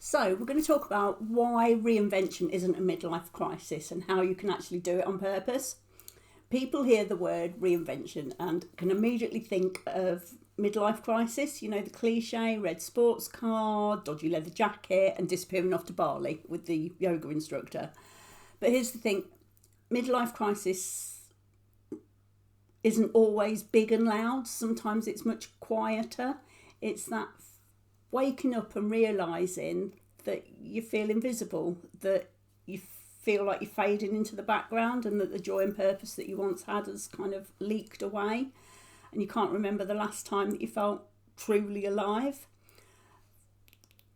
So we're going to talk about why reinvention isn't a midlife crisis and how you can actually do it on purpose. People hear the word reinvention and can immediately think of midlife crisis, you know, the cliche red sports car, dodgy leather jacket and disappearing off to Bali with the yoga instructor. But here's the thing, midlife crisis isn't always big and loud. Sometimes it's much quieter. It's that waking up and realising that you feel invisible, that you feel like you're fading into the background and that the joy and purpose that you once had has kind of leaked away and you can't remember the last time that you felt truly alive.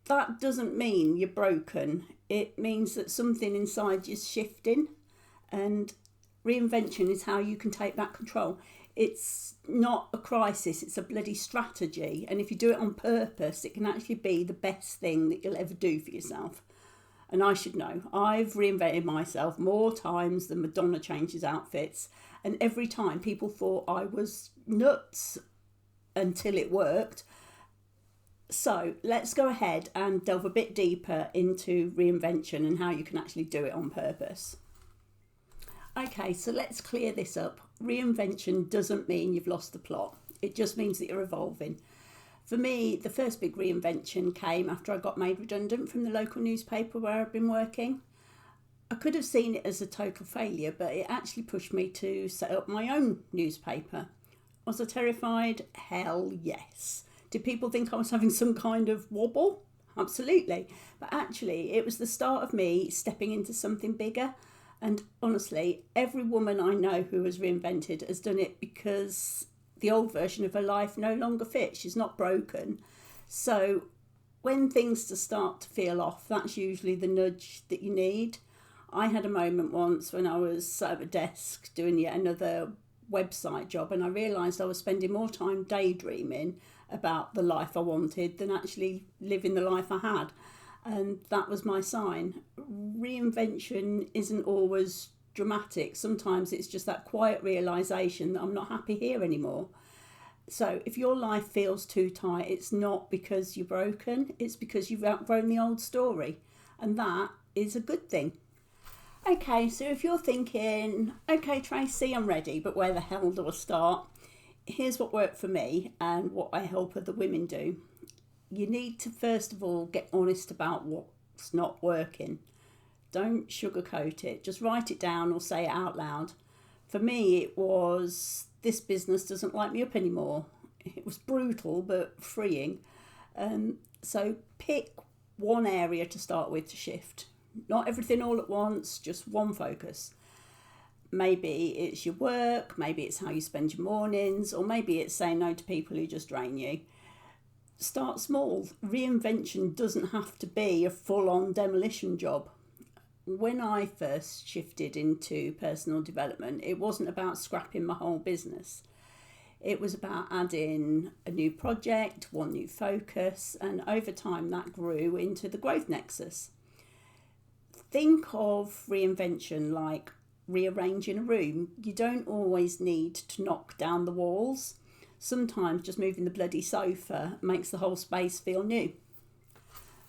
That doesn't mean you're broken. It means that something inside you's shifting, and reinvention is how you can take back control. It's not a crisis, it's a bloody strategy. And if you do it on purpose, it can actually be the best thing that you'll ever do for yourself. And I should know, I've reinvented myself more times than Madonna changes outfits. And every time people thought I was nuts until it worked. So let's go ahead and delve a bit deeper into reinvention and how you can actually do it on purpose. Okay, so let's clear this up. Reinvention doesn't mean you've lost the plot. It just means that you're evolving. For me, the first big reinvention came after I got made redundant from the local newspaper where I'd been working. I could have seen it as a total failure, but it actually pushed me to set up my own newspaper. Was I terrified? Hell yes. Did people think I was having some kind of wobble? Absolutely. But actually, it was the start of me stepping into something bigger. And honestly, every woman I know who has reinvented has done it because the old version of her life no longer fits. She's not broken. So when things start to feel off, that's usually the nudge that you need. I had a moment once when I was sat at a desk doing yet another website job, and I realised I was spending more time daydreaming about the life I wanted than actually living the life I had. And that was my sign. Reinvention isn't always dramatic. Sometimes it's just that quiet realisation that I'm not happy here anymore. So if your life feels too tight, it's not because you're broken, it's because you've outgrown the old story. And that is a good thing. Okay, so if you're thinking, okay, Tracy, I'm ready, but where the hell do I start? Here's what worked for me and what I help other women do. You need to first of all get honest about what's not working. Don't sugarcoat it. Just write it down or say it out loud. For me, it was, this business doesn't light me up anymore. It was brutal but freeing. So pick one area to start with to shift. Not everything all at once, just one focus. Maybe it's your work, maybe it's how you spend your mornings, or maybe it's saying no to people who just drain you. Start small. Reinvention doesn't have to be a full-on demolition job. When I first shifted into personal development, it wasn't about scrapping my whole business. It was about adding a new project, one new focus, and over time that grew into the growth nexus. Think of reinvention like rearranging a room. You don't always need to knock down the walls. Sometimes just moving the bloody sofa makes the whole space feel new.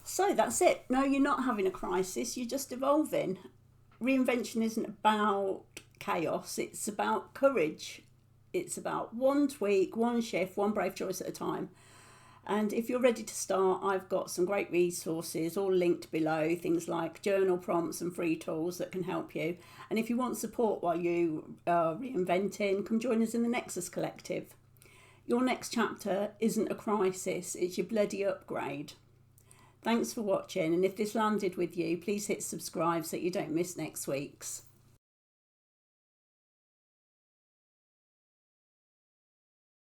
So that's it. No, you're not having a crisis, you're just evolving. Reinvention isn't about chaos, it's about courage. It's about one tweak, one shift, one brave choice at a time. And if you're ready to start, I've got some great resources all linked below, things like journal prompts and free tools that can help you. And if you want support while you are reinventing, come join us in the Nexus Collective. Your next chapter isn't a crisis, it's your bloody upgrade. Thanks for watching, and if this landed with you, please hit subscribe so you don't miss next week's.